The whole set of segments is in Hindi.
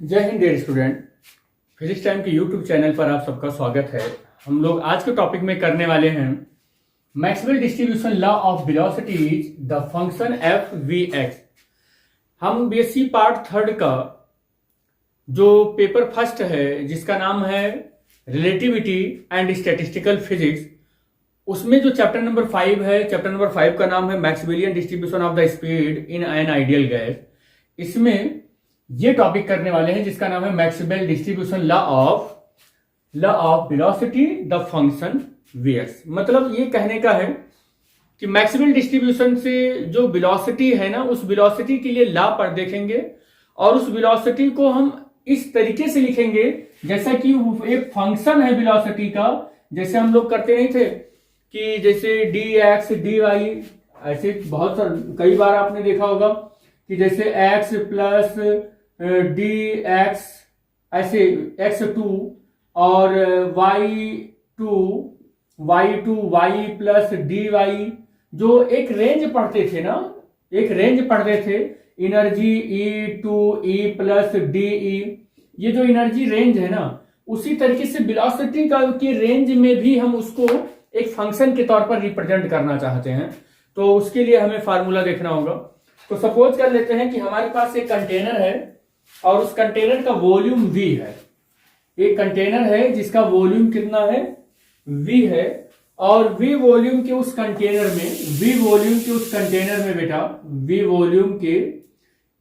जय हिंद डियर स्टूडेंट। फिजिक्स टाइम के यूट्यूब चैनल पर आप सबका स्वागत है। हम लोग आज के टॉपिक में करने वाले हैं Maxwell distribution law of velocities the function f we x. हम बीएससी पार्ट थर्ड का जो पेपर फर्स्ट है जिसका नाम है रिलेटिविटी एंड स्टैटिस्टिकल फिजिक्स, उसमें जो चैप्टर नंबर 5 है, चैप्टर नंबर 5 का नाम है Maxwellian distribution of the speed in an ideal gas. इसमें ये टॉपिक करने वाले हैं जिसका नाम है Maxwell distribution law of velocity the function vx. मतलब ये कहने का है कि मैक्सवेल डिस्ट्रीब्यूशन से जो वेलोसिटी है ना, उस वेलोसिटी के लिए लॉ पर देखेंगे और उस वेलोसिटी को हम इस तरीके से लिखेंगे जैसा कि एक फंक्शन है वेलोसिटी का। जैसे हम लोग करते नहीं थे कि जैसे डी एक्स डी वाई, ऐसे बहुत कई बार आपने देखा होगा कि जैसे एक्स प्लस डी एक्स, ऐसे x2 और y2 y plus D Y, जो एक रेंज पढ़ते थे ना, एक रेंज पढ़ते थे, energy E2 E plus D E, ये जो एनर्जी रेंज है ना, उसी तरीके से वेलोसिटी का के रेंज में भी हम उसको एक फंक्शन के तौर पर रिप्रेजेंट करना चाहते हैं। तो उसके लिए हमें फार्मूला देखना होगा। तो सपोज कर लेते हैं कि हमारे पास एक कंटेनर है और उस कंटेनर का वॉल्यूम V है। एक कंटेनर है जिसका वॉल्यूम कितना है, V है, और V वॉल्यूम के उस कंटेनर में बेटा, V वॉल्यूम के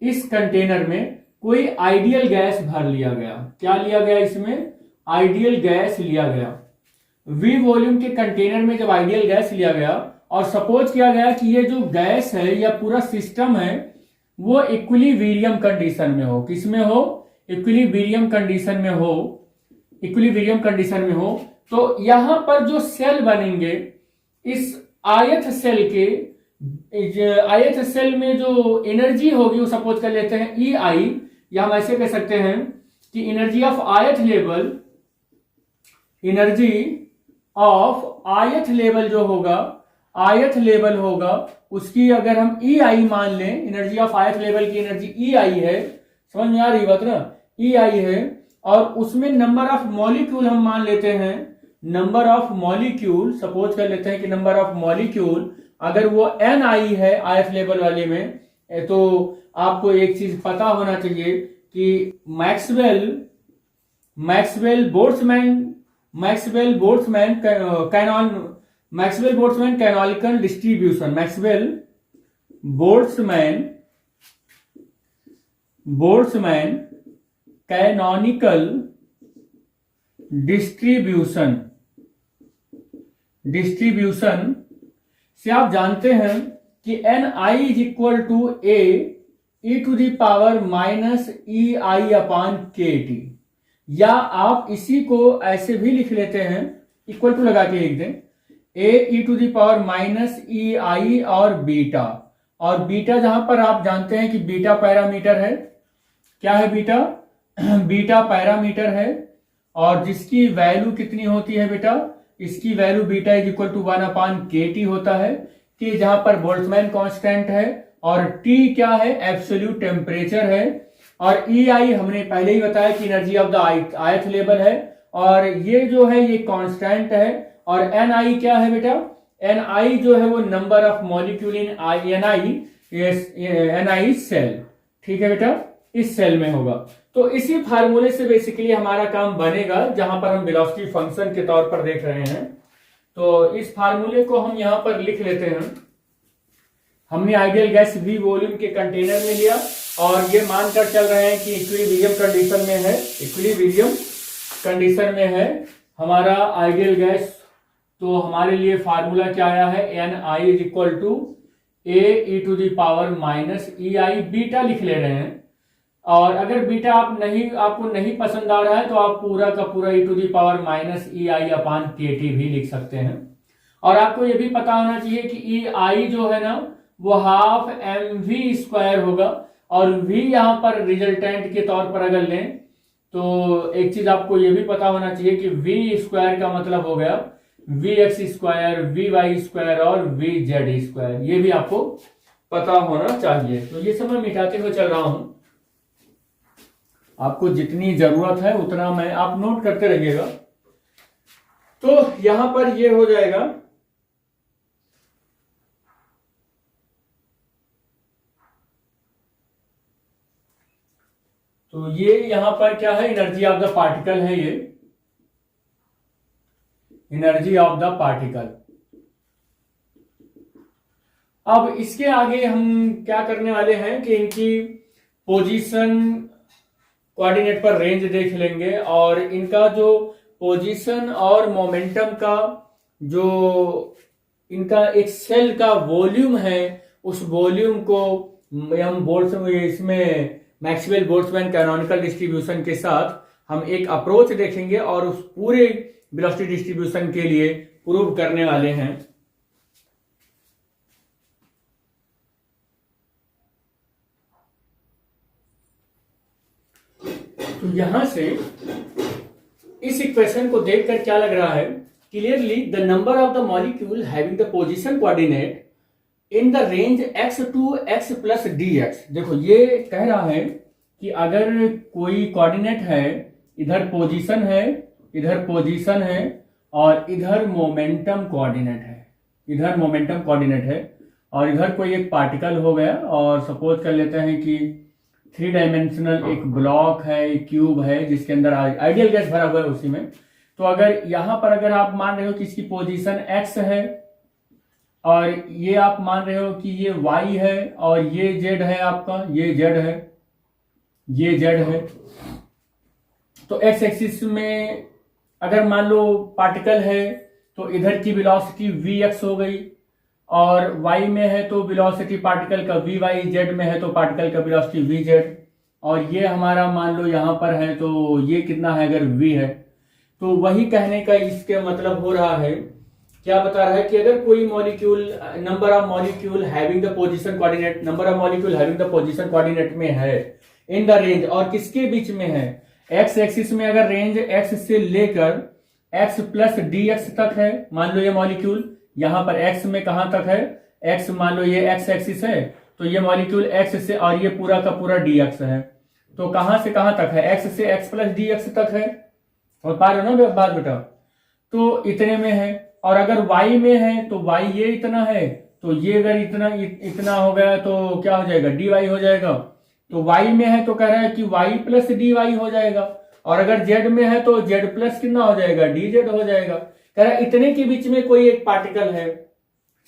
इस कंटेनर में कोई आइडियल गैस भर लिया गया। क्या लिया गया? इसमें आइडियल गैस लिया गया। V वॉल्यूम के कंटेनर में जब आइडियल गैस लिया गया और सपोज किया गया कि ये जो गैस है या पूरा सिस्टम है वो इक्विलिब्रियम कंडीशन में हो। किसमें हो? इक्विलिब्रियम कंडीशन में हो। इक्विलिब्रियम कंडीशन में हो तो यहां पर जो सेल बनेंगे, इस आयत सेल में जो एनर्जी होगी वो सपोज कर लेते हैं ई आई, या हम ऐसे कह सकते हैं कि एनर्जी ऑफ आयत लेवल जो होगा, आयत लेवल होगा उसकी अगर हम ई आई मान लें, एनर्जी ऑफ आयत लेवल की एनर्जी ई आई है, समझ में आ रही बात ना, ई आई है, और उसमें नंबर ऑफ मॉलिक्यूल हम मान लेते हैं, नंबर ऑफ मॉलिक्यूल सपोज कर लेते हैं कि नंबर ऑफ मॉलिक्यूल अगर वो एन आई है आयत लेवल वाले में, तो आपको एक चीज पता होना चाहिए कि Maxwell Boltzmann canonical distribution, Boltzmann canonical distribution से आप जानते हैं कि N I is equal to A E to the power minus E I upon के टी, या आप इसी को ऐसे भी लिख लेते हैं, इक्वल टू लगा के लिख दें, ए ई टू द पावर माइनस ई आई और बीटा जहां पर आप जानते हैं कि बीटा पैरामीटर है। क्या है बीटा? बीटा पैरामीटर है, और जिसकी वैल्यू कितनी होती है बेटा? इसकी value beta is equal to 1 upon के टी होता है। टी जहां पर बोल्ट्जमैन कांस्टेंट है और टी क्या है? एब्सोल्यूट टेम्परेचर है। और ई आई हमने पहले ही बताया कि एनर्जी ऑफ द आयत लेवल है, और ये जो है ये कांस्टेंट है। और एन आई क्या है बेटा? एन आई जो है वो number of molecule in n i cell, ठीक है बेटा, इस सेल में होगा। तो इसी फार्मूले से बेसिकली हमारा काम बनेगा जहां पर हम वेलोसिटी फंक्शन के तौर पर देख रहे हैं। तो इस फार्मूले को हम यहां पर लिख लेते हैं। हमने आइडियल गैस V वॉल्यूम के कंटेनर में लिया और ये मानकर चल रहे हैं कि इक्विलिब्रियम कंडीशन में है हमारा आइडियल गैस। तो हमारे लिए फार्मूला क्या आया है? N I is equal to A E to the power minus E i, beta लिख ले रहे हैं। और अगर बीटा आपको नहीं पसंद आ रहा है तो आप पूरा का पूरा ई to the power minus E I upon के टी भी लिख सकते हैं। और आपको यह भी पता होना चाहिए कि ई आई जो है ना वो हाफ एम वी स्क्वायर होगा, और वी यहां पर रिजल्टेंट के तौर पर अगर लें तो एक चीज आपको यह भी पता होना चाहिए कि वी स्क्वायर का मतलब हो गया v x square, v y square और वी जेड स्क्वायर, ये भी आपको पता होना चाहिए। तो ये सब मैं मिटाते हुए चल रहा हूं। आपको जितनी जरूरत है उतना मैं आप नोट करते रहिएगा। तो यहां पर ये हो जाएगा, तो ये यहां पर क्या है, एनर्जी ऑफ द पार्टिकल है, ये एनर्जी ऑफ द पार्टिकल। अब इसके आगे हम क्या करने वाले हैं कि इनकी पोजीशन कोऑर्डिनेट पर रेंज देख लेंगे और इनका जो पोजीशन और मोमेंटम का जो इनका एक सेल का वॉल्यूम है, उस वॉल्यूम को हम इसमें मैक्सवेल बोल्ट्जमैन कैनोनिकल डिस्ट्रीब्यूशन के साथ हम एक अप्रोच देखेंगे और उस पूरे वेलोसिटी डिस्ट्रीब्यूशन के लिए प्रूव करने वाले हैं। तो यहां से इस इक्वेशन को देखकर क्या लग रहा है, clearly the number of the molecule having the position coordinate in the range x to x plus dx। देखो ये कह रहा है कि अगर कोई कोऑर्डिनेट है, इधर पोजीशन है, इधर पोजीशन है और इधर मोमेंटम कोऑर्डिनेट है, इधर मोमेंटम कोऑर्डिनेट है और इधर कोई एक पार्टिकल हो गया और सपोज कर लेते हैं कि 3 डायमेंशनल एक ब्लॉक है, एक क्यूब है जिसके अंदर आइडियल गैस भरा हुआ है उसी में। तो अगर यहां पर अगर आप मान रहे हो कि इसकी पोजीशन x है और ये आप मान रहे हो कि ये y है और ये z है, आपका ये z है, ये z है, तो x एक्सिस में अगर मान लो पार्टिकल है तो इधर की वेलोसिटी vx हो गई और y में है तो वेलोसिटी पार्टिकल का vy, z में है तो पार्टिकल का वेलोसिटी vz और ये हमारा मान लो यहां पर है तो ये कितना है अगर v है। तो वही कहने का इसके मतलब हो रहा है, क्या बता रहा है कि अगर कोई molecule number of molecule having the position coordinate, number of molecule having the position coordinate में है इन द रेंज, और किसके बीच में है, x एक्सिस में अगर रेंज x से लेकर x प्लस dx तक है, मान लो ये मॉलिक्यूल यहां पर x में कहां तक है, x मान लो ये x एक्सिस है तो ये मॉलिक्यूल x से और ये पूरा का पूरा dx है, तो कहां से कहां तक है, x से x प्लस dx तक है, समझ पा रहे हो ना बात बेटा। तो इतने में है और अगर y में है तो y ये इतना है तो ये अगर इतना हो गया तो क्या हो जाएगा, dy हो जाएगा। तो y में है तो कह रहा है कि y प्लस dy हो जाएगा और अगर z में है तो z प्लस कितना हो जाएगा, dz हो जाएगा। कह रहा है इतने के बीच में कोई एक पार्टिकल है,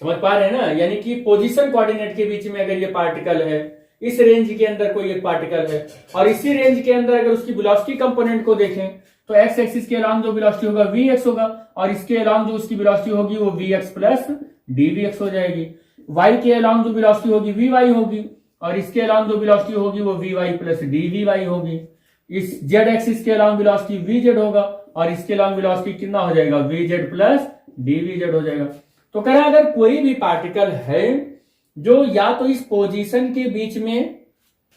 समझ पा रहे हैं ना, यानी कि पोजीशन कोऑर्डिनेट के बीच में अगर ये पार्टिकल है, इस रेंज के अंदर कोई एक पार्टिकल है और इसी रेंज के अंदर अगर उसकी वेलोसिटी कंपोनेंट को देखें तो x एक्सिस के अलोंग जो वेलोसिटी होगा vx होगा और इसके अलोंग जो उसकी वेलोसिटी होगी वो vx प्लस dvx हो जाएगी। y के अलोंग जो वेलोसिटी होगी vy होगी और इसके अलोंग जो वेलोसिटी होगी वो vy प्लस dvy होगी। इस z एक्सिस के अलोंग वेलोसिटी vz होगा और इसके अलोंग वेलोसिटी कितना हो जाएगा, vz प्लस dvz हो जाएगा। तो कह रहा है अगर कोई भी पार्टिकल है जो या तो इस पोजीशन के बीच में,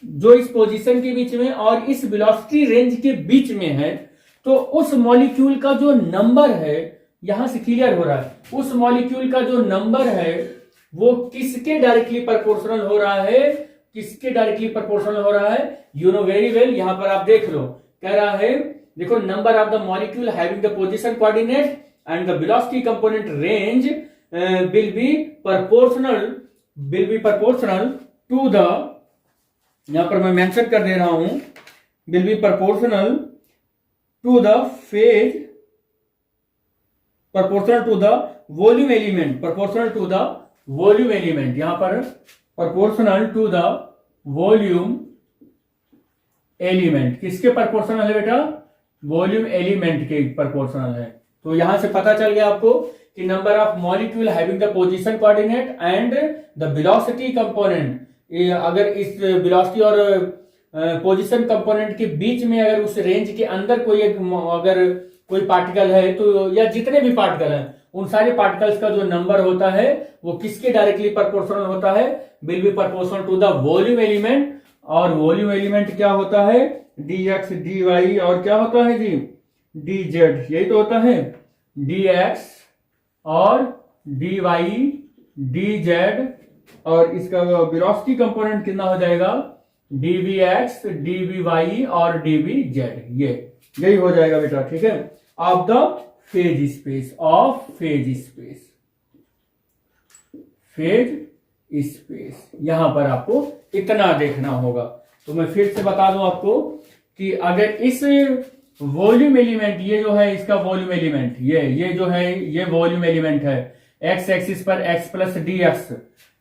जो इस पोजीशन के बीच में और इस वेलोसिटी रेंज के बीच में है, तो उस मॉलिक्यूल का जो नंबर है, यहां से क्लियर हो रहा है, उस मॉलिक्यूल का जो नंबर है वो किसके डायरेक्टली प्रोपोर्शनल हो रहा है, किसके डायरेक्टली प्रोपोर्शनल हो रहा है, यू नो वेरी वेल। यहां पर आप देख लो, कह रहा है देखो number of the molecule having the position coordinate and the velocity component range will be proportional to the, यहां पर मैं मेंशन कर दे रहा हूं, will be proportional to the phase, proportional to the volume element, proportional to the volume element, यहां पर proportional to the volume element, किसके प्रोपोर्शनल है बेटा, वॉल्यूम एलिमेंट के प्रोपोर्शनल है। तो यहां से पता चल गया आपको कि number of molecule having the position coordinate and the velocity component, अगर इस वेलोसिटी और पोजीशन कंपोनेंट के बीच में अगर उस रेंज के अंदर कोई एक अगर कोई पार्टिकल है तो, या जितने भी पार्टिकल हैं उन सारे पार्टिकल्स का जो नंबर होता है वो किसके डायरेक्टली प्रोपोर्शनल होता है, will be proportional to the volume element. और वॉल्यूम एलिमेंट क्या होता है, dx dy और क्या होता है जी, dz, यही तो होता है, dx और dy dz और इसका वेलोसिटी कंपोनेंट कितना हो जाएगा, dvx, dvy और dvz, यही हो जाएगा बेटा, ठीक है, of the phase space, of phase space, phase space. यहां पर आपको इतना देखना होगा। तो मैं फिर से बता दूं आपको कि अगर इस वॉल्यूम एलिमेंट, ये जो है इसका वॉल्यूम एलिमेंट, ये जो है ये वॉल्यूम एलिमेंट है, एक्स एक्सिस पर x plus D x,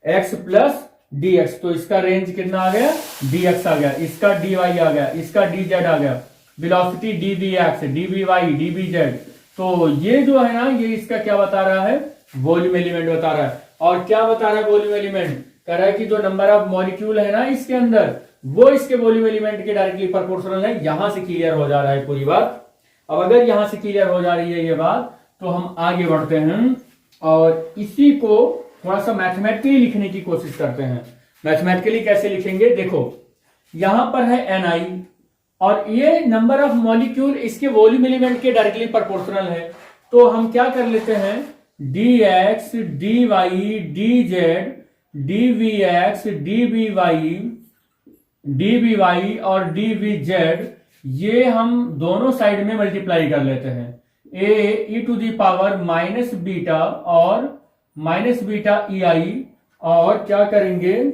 x plus D x, तो इसका रेंज कितना आ गया, डी एक्स आ गया, इसका डी वाई आ गया, इसका डी जेड आ गया, velocity d we x, D v y, d v z. तो ये जो है ना, ये इसका क्या बता रहा है, वॉल्यूम एलिमेंट बता रहा है। और क्या बता रहा है वॉल्यूम एलिमेंट, कह रहा है कि जो नंबर ऑफ मॉलिक्यूल है ना इसके अंदर, वो इसके वॉल्यूम एलिमेंट के डायरेक्टली प्रोपोर्शनल है। यहां से क्लियर हो जा रहा है पूरी बात। अब अगर यहां से क्लियर हो जा रही है ये बात, तो हम आगे बढ़ते हैं और इसी को थोड़ा सा मैथमेटिकली लिखने की कोशिश करते हैं। मैथमेटिकली कैसे लिखेंगे, देखो यहां पर है Ni और ये नंबर ऑफ मॉलिक्यूल इसके वॉल्यूम एलिमेंट के डायरेक्टली प्रोपोर्शनल है। तो हम क्या कर लेते हैं, dx, dy, dz, dvx, dvy, dvy और dvz, ये हम दोनों साइड में मल्टीप्लाई कर लेते हैं। a e to the power minus beta और माइनस बीटा ei, और क्या करेंगे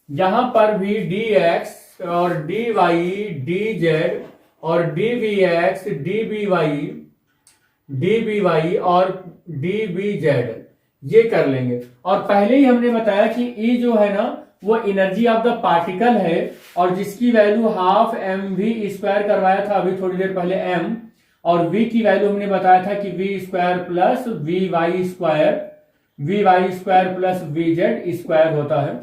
यहां पर भी dx और dy, dz और dvx, dvy, dvy और dvz, ये कर लेंगे। और पहले ही हमने बताया कि E जो है ना वो एनर्जी ऑफ द पार्टिकल है, और जिसकी value half m v square करवाया था अभी थोड़ी देर पहले m, और v की वैल्यू हमने बताया था कि v square plus v y square plus v z square होता है।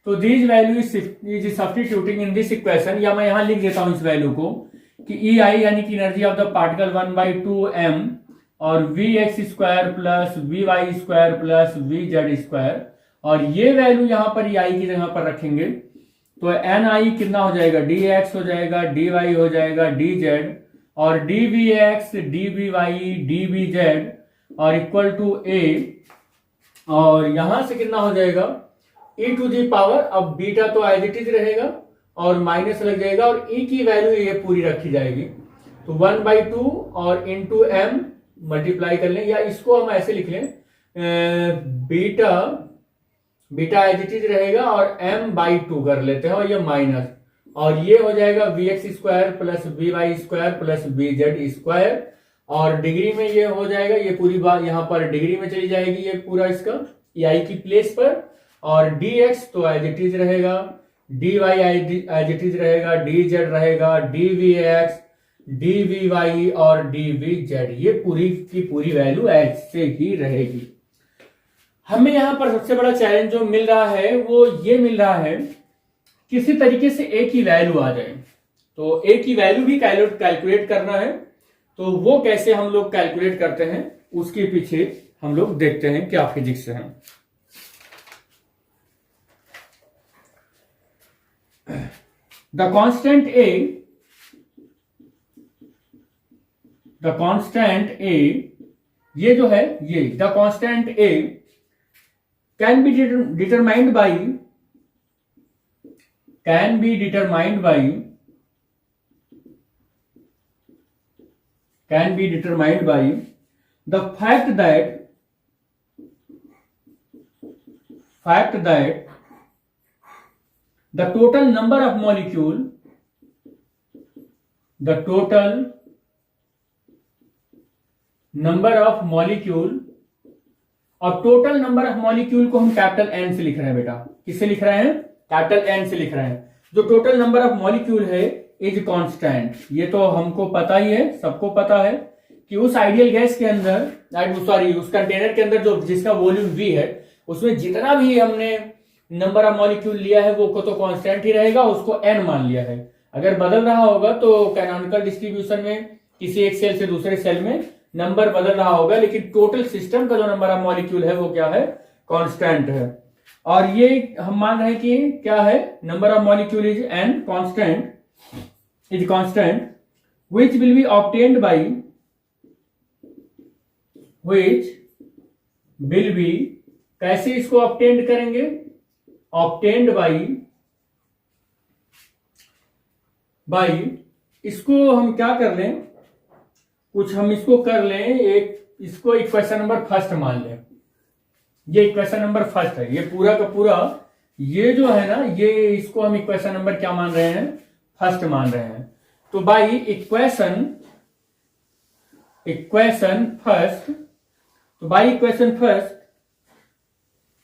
तो this value is substituting in this equation, या मैं यहां लिख देता हूं इस वैल्यू को कि ई आई यानी कि energy of the particle 1/2m और v x square plus v y square plus v z square, और ये वैल्यू यहां पर ई आई की जगह पर रखेंगे तो एन आई कितना हो जाएगा, डी एक्स हो जाएगा, डी वाई हो जाएगा, डी जेड और d we x, D v y, d v z और इक्वल टू ए, और यहां से कितना हो जाएगा e टू दी पावर, अब बीटा तो एज इट इज रहेगा और माइनस लग जाएगा और e की वैल्यू ये पूरी रखी जाएगी। तो 1/2 और इंटू एम मल्टीप्लाई कर लें, या इसको हम ऐसे लिख लें बीटा एज इट इज रहेगा और m/2 कर लेते हैं और ये माइनस, और ये हो जाएगा v x square plus v y square plus v z square, और डिग्री में ये हो जाएगा, ये पूरी बात यहाँ पर डिग्री में चली जाएगी ये पूरा इसका आई की प्लेस पर, और dx तो एज इट इज रहेगा, dy एज इट इज रहेगा, dz रहेगा, dvx, dvy और dvz, ये पूरी की पूरी वैल्यू ऐसे ही रहेगी। हमें यहां पर सबसे बड़ा चैलेंज जो मिल रहा है वो ये मिल रहा है, किसी तरीके से a की वैल्यू आ जाए। तो a की वैल्यू भी कैलकुलेट करना है, तो वो कैसे हम लोग कैलकुलेट करते हैं उसके पीछे हम लोग देखते हैं क्या फिजिक्स है। The constant A, ये जो है ये the constant A can be determined by the fact that the total number of molecule और टोटल नंबर ऑफ मॉलिक्यूल को हम कैपिटल एन से लिख रहे हैं बेटा, किससे लिख रहे हैं, कैपिटल एन से लिख रहे हैं। जो टोटल नंबर ऑफ मॉलिक्यूल है इज कांस्टेंट, ये तो हमको पता ही है, सबको पता है कि उस आइडियल गैस के अंदर, उस कंटेनर के अंदर जो जिसका वॉल्यूम V है, उसमें जितना भी हमने नंबर ऑफ मॉलिक्यूल लिया है वो को तो कांस्टेंट ही रहेगा, उसको n मान लिया है। अगर बदल रहा होगा तो कैनोनिकल डिस्ट्रीब्यूशन में किसी एक सेल से दूसरे सेल में नंबर बदल रहा होगा, लेकिन टोटल सिस्टम का जो नंबर ऑफ मॉलिक्यूल है वो क्या है, कांस्टेंट है। और ये हम मान रहे हैं कि क्या है, number of molecule is n constant which will be obtained by कैसे इसको ऑब्टेंड करेंगे, obtained by भाई इसको हम क्या कर लें, कुछ हम इसको कर लें, एक इसको इक्वेशन नंबर फर्स्ट मान लें। ये इक्वेशन नंबर फर्स्ट है, ये पूरा का पूरा ये जो है ना, ये इसको हम इक्वेशन नंबर क्या मान रहे हैं, फर्स्ट मान रहे हैं। तो बाई इक्वेशन फर्स्ट, तो बाई इक्वेशन फर्स्ट,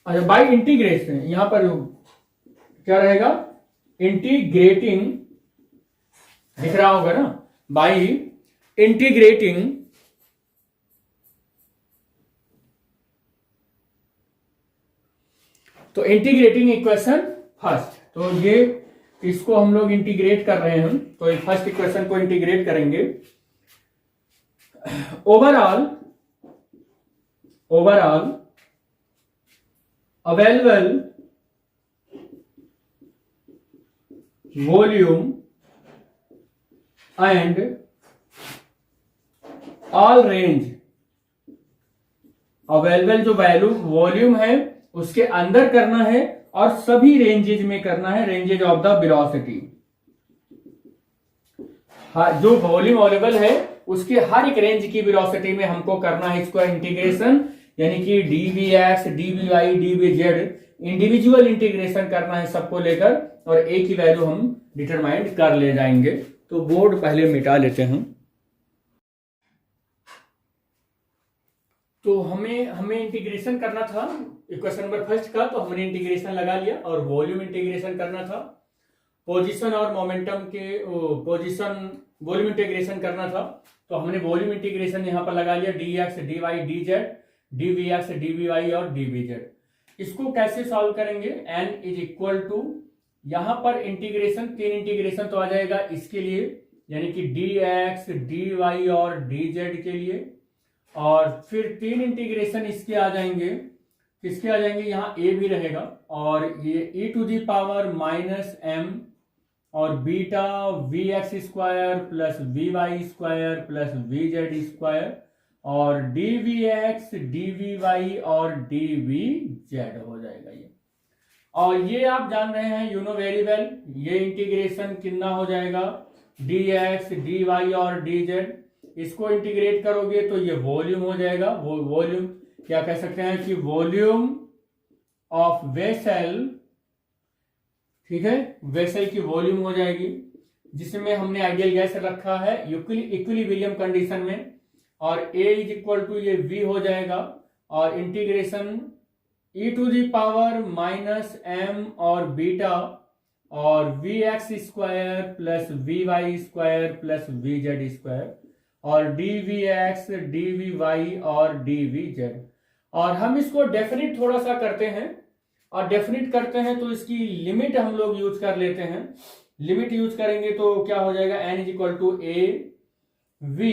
अच्छा बाई इंटीग्रेशन, यहां पर क्या रहेगा, इंटीग्रेटिंग, दिख रहा होगा ना, बाई इंटीग्रेटिंग तो इंटीग्रेटिंग इक्वेशन फर्स्ट, तो ये इसको हम लोग इंटीग्रेट कर रहे हैं, तो फर्स्ट इक्वेशन को इंटीग्रेट करेंगे। Overall available volume and all range, available जो वैल्यू वॉल्यूम है उसके अंदर करना है और सभी रेंजेज में करना है, रेंजेज ऑफ द वेलोसिटी। जो वॉल्यूम अवेलेबल है उसके हर एक रेंज की वेलोसिटी में हमको करना है इसको इंटीग्रेशन, यानी कि dvx, dvy, dvz individual integration करना है सबको लेकर, और एक ही वैल्यू हम डिटरमाइंड कर ले जाएंगे। तो बोर्ड पहले मिटा लेते हैं। तो हमें इंटीग्रेशन करना था इक्वेशन नंबर फर्स्ट का, तो हमने इंटीग्रेशन लगा लिया, और वॉल्यूम इंटीग्रेशन करना था, पोजीशन और मोमेंटम के पोजीशन वॉल्यूम इंटीग्रेशन करना था, तो हमने वॉल्यूम इंटीग्रेशन यहां पर लगा लिया, dx, dy, dz, dvx, dvy और dvz। इसको कैसे सॉल्व करेंगे, n इज इक्वल टू, यहां पर इंटीग्रेशन, तीन इंटीग्रेशन तो आ जाएगा इसके लिए, यानी कि dx, dy और dz के लिए, और फिर तीन इंटीग्रेशन इसके आ जाएंगे, किसके आ जाएंगे, यहाँ a भी रहेगा, और ये e to the power minus m और beta vx square plus vy square plus vz square और dvx, dvy और dvz हो जाएगा ये। और ये आप जान रहे हैं, यू नो वेरी वेल, ये इंटीग्रेशन कितना हो जाएगा, dx, dy और dz, इसको इंटीग्रेट करोगे तो ये वॉल्यूम हो जाएगा। वो वॉल्यूम क्या कह सकते हैं कि वॉल्यूम ऑफ वेसल, ठीक है, वेसल की वॉल्यूम हो जाएगी, जिसमें हमने आइडियल गैस रखा है इक्विलिब्रियम कंडीशन में, और A इज इक्वल टू ये V हो जाएगा, और integration e to the power minus m और बीटा और vx square plus vy square plus vz square और dvx, dvy और dvz। और हम इसको डेफिनिट थोड़ा सा करते हैं, और डेफिनिट करते हैं तो इसकी लिमिट हम लोग यूज कर लेते हैं। लिमिट यूज करेंगे तो क्या हो जाएगा, n is equal to a v,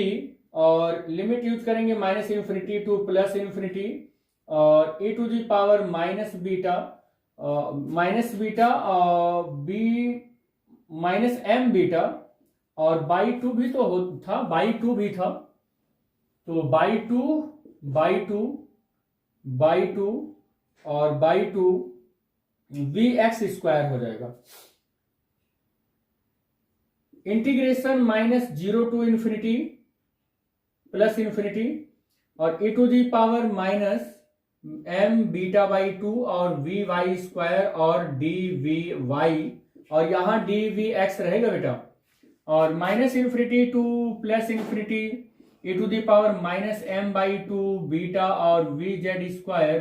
और लिमिट यूज करेंगे minus infinity to plus infinity, और e to the power minus beta b minus m beta, और बाई टू भी तो था, बाई टू भी था, तो बाई टू और बाई टू vx स्क्वायर हो जाएगा। Integration minus 0 to infinity plus infinity, और e to the power minus m beta by two और vy स्क्वायर और dvy, और यहां dvx रहेगा बेटा, और minus infinity to plus infinity e to the power minus m by two beta और vz स्क्वायर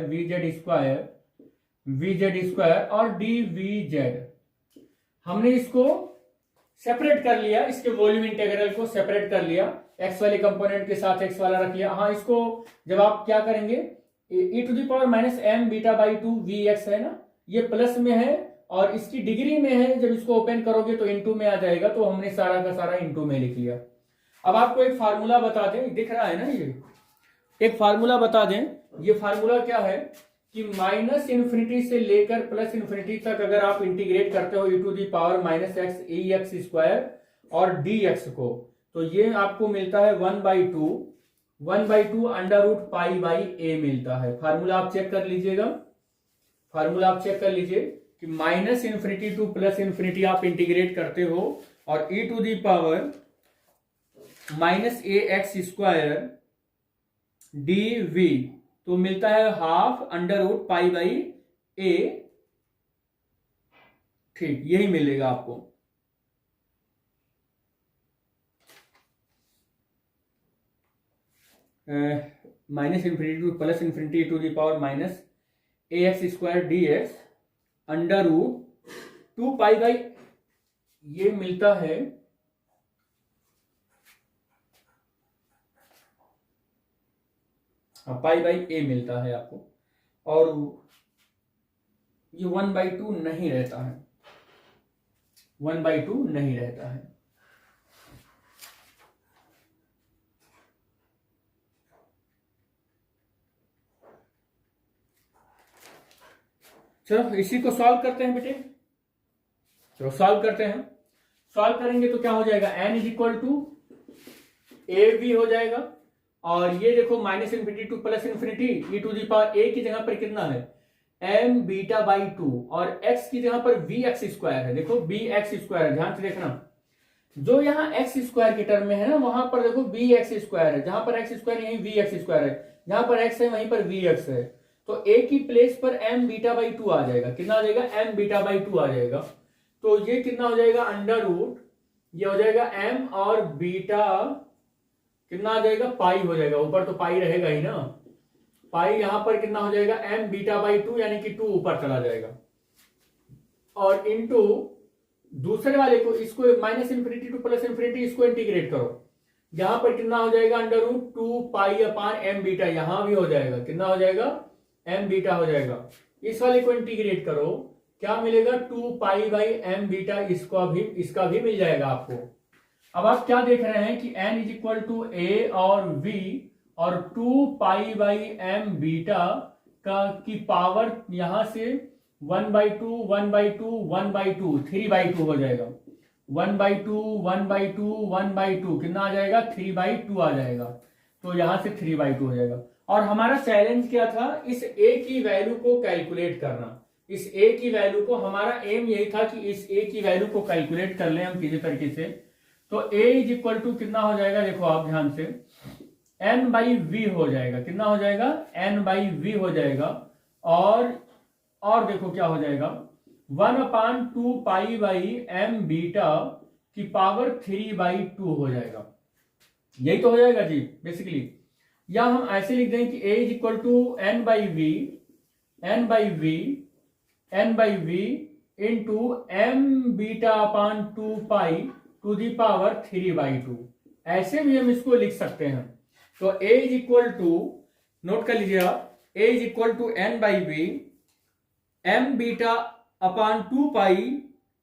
और dvz। हमने इसको सेपरेट कर लिया, इसके वॉल्यूम इंटीग्रल को सेपरेट कर लिया, x वाले कंपोनेंट के साथ x वाला रख लिया। हाँ, इसको जब आप क्या करेंगे, e to the power minus m beta by two vx है ना, ये प्लस में है और इसकी डिग्री में है, जब इसको ओपन करोगे तो इनटू में आ जाएगा, तो हमने सारा का सारा इनटू में लिख लिया। अब आपको एक फार्मूला बता दें, दिख रहा है ना, ये एक फार्मूला बता दें, ये फार्मूला क्या है कि माइनस इन्फिनिटी से लेकर प्लस इन्फिनिटी तक अगर आप इंटीग्रेट करते हो e to the power minus x a x square और dx को, तो ये आपको मिलता है 1/2 under root pi by a मिलता है। फार्मूला आप चेक कर लीजिएगा, फार्मूला आप चेक कर लीजिए कि minus infinity to plus infinity आप इंटीग्रेट करते हो और e to the power minus A x square D V, तो मिलता है half under root pi by A. ठीक, यही मिलेगा आपको। Minus infinity to plus infinity to the power minus A x square D X under root 2 pi by, ये मिलता है पाई बाई ए मिलता है आपको, और ये 1/2 नहीं रहता है, 1/2 नहीं रहता है। चलो इसी को सॉल्व करते हैं बेटे। चलो सॉल्व करते हैं। सॉल्व करेंगे तो क्या हो जाएगा, n is equal to A V हो जाएगा, और ये देखो minus infinity to plus infinity E to the power A की जगह पर कितना है एम बीटा बाई 2, और x की जगह पर वी एक्स स्क्वायर है। देखो बी एक्स स्क्वायर है, ध्यान से देखना, जो यहाँ एक्स स्क्वायर के टर्म में है ना, वहां पर देखो बी एक्स स्क्वायर है, जहां पर एक्स स्क्वायर यही वी एक्स स्क्वायर है, जहां पर एक्स है वहीं पर वी एक्स है, तो a की प्लेस पर m बीटा बाई 2 आ जाएगा। कितना आ जाएगा, m बीटा बाई 2 आ जाएगा। तो ये कितना हो जाएगा, अंडर रूट, ये हो जाएगा m और बीटा कितना आ जाएगा, पाई हो जाएगा, ऊपर तो पाई रहेगा ही ना, पाई यहां पर कितना हो जाएगा m बीटा बाई 2, यानी कि 2 ऊपर चला जाएगा, और इनटू दूसरे वाले को, इसको minus infinity to plus infinity, इसको इंटीग्रेट करो, यहां पर कितना हो जाएगा, अंडर रूट 2 पाई अपान m बीटा, यहां भी हो जाएगा, कितना हो जाएगा, m बीटा हो जाएगा। इस वाले को इंटीग्रेट करो, क्या मिलेगा, 2 पाई बाई m बीटा, इसका भी मिल जाएगा आपको। अब आप क्या देख रहे हैं कि n is equal to a और v, और 2 पाई बाई m बीटा का की पावर यहां से 1/2 1/2 1/2 3/2 हो जाएगा, 1/2 1/2 1/2 कितना आ जाएगा, 3/2 आ जाएगा, तो यहां से 3/2 हो जाएगा। और हमारा चैलेंज क्या था, इस a की वैल्यू को कैलकुलेट करना, इस a की वैल्यू को, हमारा एम यही था कि इस a की वैल्यू को कैलकुलेट कर लें हम किसी तरीके से। तो a इज इक्वल टू कितना हो जाएगा, देखो आप ध्यान से, n बाई वी हो जाएगा, कितना हो जाएगा, n बाई वी हो जाएगा, और देखो क्या हो जाएगा, 1/2 पाई बाई m बीटा की पावर 3/2 हो जाएगा। यही तो हो जाएगा जी बेसिकली, या हम ऐसे लिख दें कि a is equal to n by v into m beta upon 2 pi to the power 3/2, ऐसे भी हम इसको लिख सकते हैं। तो a is equal to, note कर लीजिएगा, a is equal to n by v m beta upon 2 pi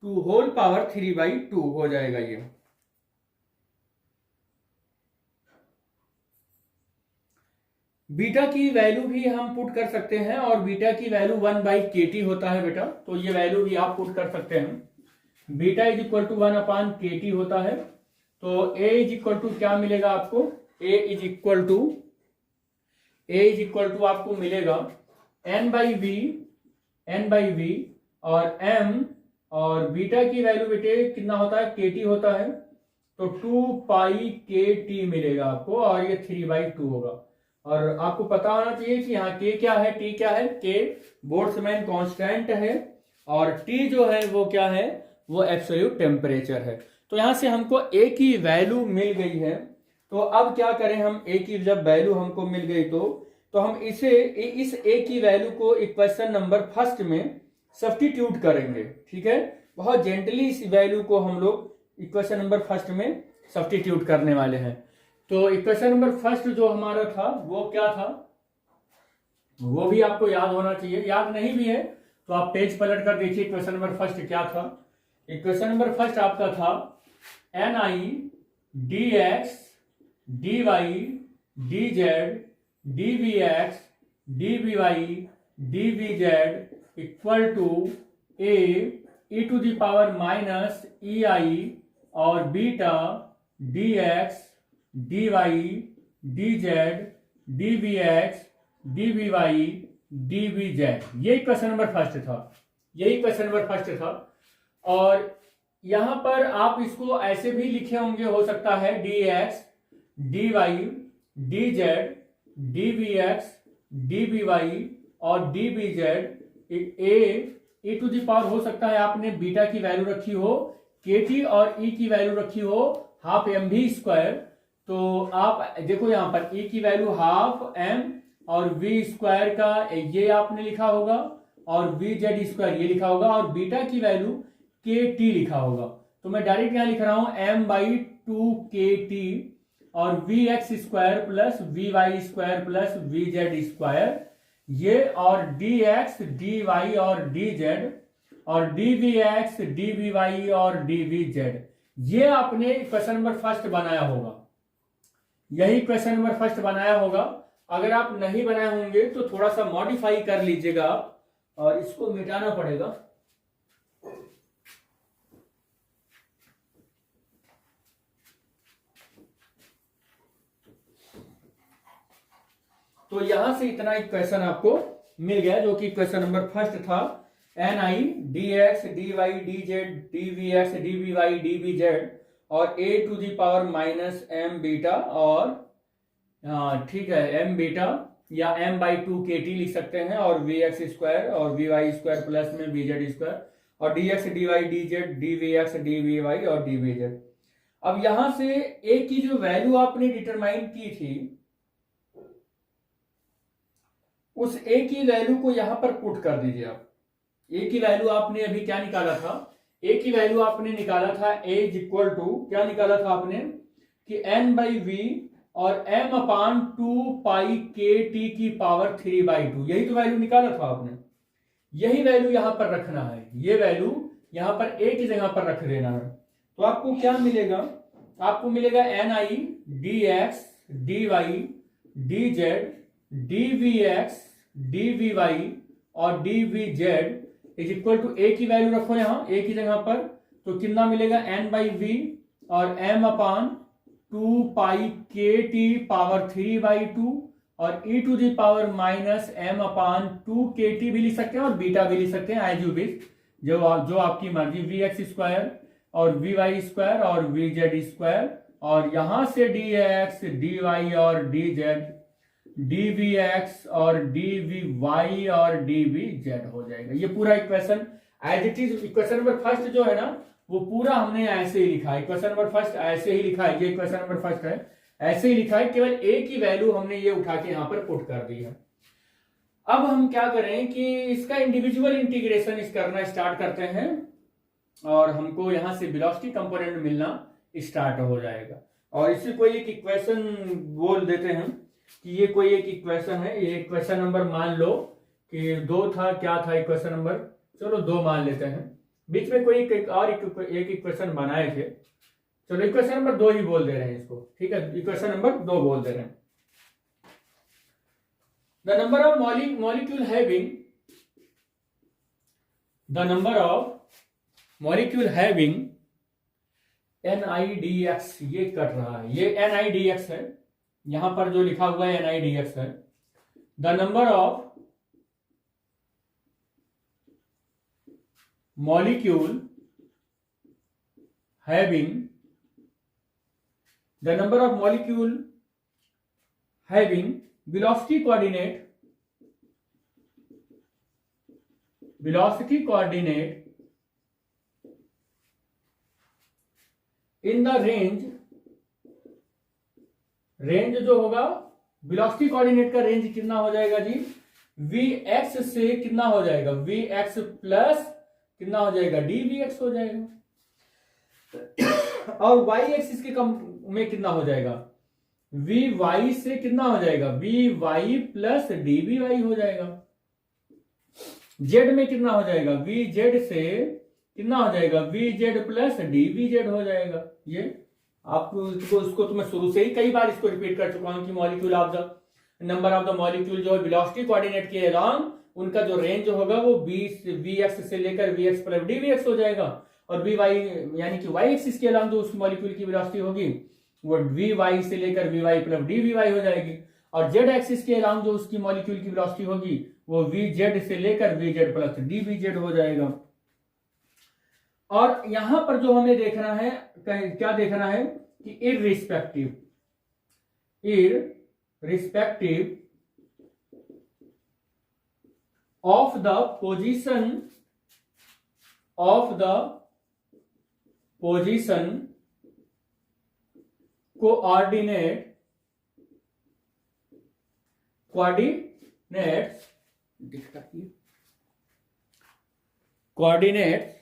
to whole power 3/2 हो जाएगा। ये बीटा की वैल्यू भी हम पुट कर सकते हैं, और बीटा की वैल्यू 1/kt होता है बेटा, तो ये वैल्यू भी आप पुट कर सकते हैं। Beta is equal to 1/kt होता है, तो a इज इक्वल टू क्या मिलेगा आपको, a इज इक्वल टू आपको मिलेगा n बाई वी और m, और बीटा की वैल्यू बेटे कितना होता है, kt होता है, तो 2 पाई kt मिलेगा आपको, और ये 3/2 होगा। और आपको पता होना चाहिए कि यहाँ k क्या है, t क्या है, k बोल्ट्जमैन कांस्टेंट है, और t जो है वो क्या है, वो एब्सोल्यूट टेम्परेचर है। तो यहां से हमको a की वैल्यू मिल गई है, तो अब क्या करें हम, a की जब वैल्यू हमको मिल गई तो हम इस a की वैल्यू को इक्वेशन नंबर फर्स्ट में सब्स्टिट्यूट करेंगे। ठीक है, बहुत जेंटली इस वैल्यू को हम लोग इक्वेशन नंबर फर्स्ट में सब्स्टिट्यूट करने वाले हैं। तो इक्वेशन नंबर फर्स्ट जो हमारा था वो क्या था, वो भी आपको याद होना चाहिए, याद नहीं भी है तो आप पेज पलट कर देखिए इक्वेशन नंबर फर्स्ट क्या था। इक्वेशन नंबर फर्स्ट आपका था ni dx dy dz dvx dvy dvz equal to a e to the power minus ei और beta dx dy dz dvx dvy dvz, ये क्वेश्चन नंबर फर्स्ट था, यही क्वेश्चन नंबर फर्स्ट था। और यहां पर आप इसको ऐसे भी लिखे होंगे, हो सकता है dx dy dz dvx dvy और dvz e to the power हो सकता है आपने बीटा की वैल्यू रखी हो kt और e की वैल्यू रखी हो हाफ एम भी स्क्वायर। तो आप देखो यहां पर e की वैल्यू हाफ एम और v स्क्वायर का ये आपने लिखा होगा और vz स्क्वायर ये लिखा होगा और बीटा की वैल्यू kt लिखा होगा। तो मैं डायरेक्ट यहां लिख रहा हूं m/2kt और vx square plus vy square plus vz square ये और dx dy और dz और dvx dvy और dvz ये आपने क्वेश्चन नंबर फर्स्ट बनाया होगा, यही क्वेश्चन नंबर फर्स्ट बनाया होगा। अगर आप नहीं बनाए होंगे तो थोड़ा सा मॉडिफाई कर लीजिएगा आप और इसको मिटाना पड़ेगा। तो यहां से इतना एक क्वेश्चन आपको मिल गया जो कि क्वेश्चन नंबर फर्स्ट था। ni dx dy dz dvx dvy dvz और a to the power minus m beta और ठीक है m बीटा या m/2 kt लिख सकते हैं और vx स्क्वायर और vy स्क्वायर प्लस में vz स्क्वायर और dx dy dz dvx dvy और dvz। अब यहां से a की जो वैल्यू आपने डिटरमाइन की थी उस a की वैल्यू को यहां पर पुट कर दीजिए आप। a की वैल्यू आपने अभी क्या निकाला था, a की वैल्यू आपने निकाला था a इज इक्वल टू क्या निकाला था आपने कि n/v और m/2 पाई kt की पावर 3/2 यही तो वैल्यू निकाला था आपने। यही वैल्यू यहां पर रखना है, ये वैल्यू यहां पर a की जगह पर रख देना है। तो आपको क्या मिलेगा, आपको मिलेगा ni dx dy dz dvx dvy और dvz is equal to a की वैल्यू रखो यहां a की जगह पर। तो कितना मिलेगा n/v और m/2 पाई kt पावर 3/2 और e to the power minus m/2 kt भी लिख सकते हैं और बीटा भी लिख सकते हैं एज यू विश, जो आपकी मर्जी। vx स्क्वायर और vy स्क्वायर और vz स्क्वायर और यहां से dx dy और dz dvx और dvy और dvz हो जाएगा। ये पूरा equation as it is equation number first जो है ना वो पूरा हमने ऐसे ही लिखा है। इक्वेशन नंबर फर्स्ट ऐसे ही लिखा है, ये इक्वेशन नंबर फर्स्ट है ऐसे ही लिखा है, केवल a की वैल्यू हमने ये उठा के यहां पर पुट कर दी है। अब हम क्या करें कि इसका इंडिविजुअल इंटीग्रेशन करना स्टार्ट करते हैं और हमको यहां से वेलोसिटी कंपोनेंट मिलना स्टार्ट हो जाएगा। और इसी को एक इक्वेशन बोल देते हैं कि ये कोई एक इक्वेशन है, ये इक्वेशन नंबर मान लो कि 2 था, क्या था इक्वेशन नंबर, चलो 2 मान लेते हैं। बीच में कोई एक इक्वेशन बनाए थे, चलो इक्वेशन नंबर 2 ही बोल दे रहे हैं इसको, ठीक है, इक्वेशन नंबर 2 बोल दे रहे हैं। The number of molecule having NIDX, ये कट रहा है, ये NIDX है, यहां पर जो लिखा हुआ है NIDX है। The number of molecule having velocity coordinate in the range जो होगा वेलोसिटी कोऑर्डिनेट का रेंज कितना हो जाएगा जी, vx से कितना हो जाएगा, vx प्लस कितना हो जाएगा, dvx हो जाएगा। और y एक्सिस के में कितना हो जाएगा, vy से कितना हो जाएगा, vy प्लस dvy हो जाएगा। z में कितना हो जाएगा, vz से कितना हो जाएगा, vz प्लस dvz हो जाएगा। ये आपको इसको तो मैं शुरू से ही कई बार इसको रिपीट कर चुका हूं कि molecule of the number of the molecule जो है वेलोसिटी कोऑर्डिनेट के अलोंग उनका जो रेंज होगा वो vx से लेकर vx प्लस dvx हो जाएगा। और vy यानी कि y एक्सिस के अलोंग जो उस मॉलिक्यूल की वेलोसिटी होगी वो vy से लेकर vy प्लस dvy हो जाएगी। और z एक्सिस के अलोंग जो उसकी मॉलिक्यूल की वेलोसिटी होगी वो vz से लेकर vz प्लस dvz हो जाएगा। और यहां पर जो हमें देखना है, क्या देखना है कि irrespective of the position coordinates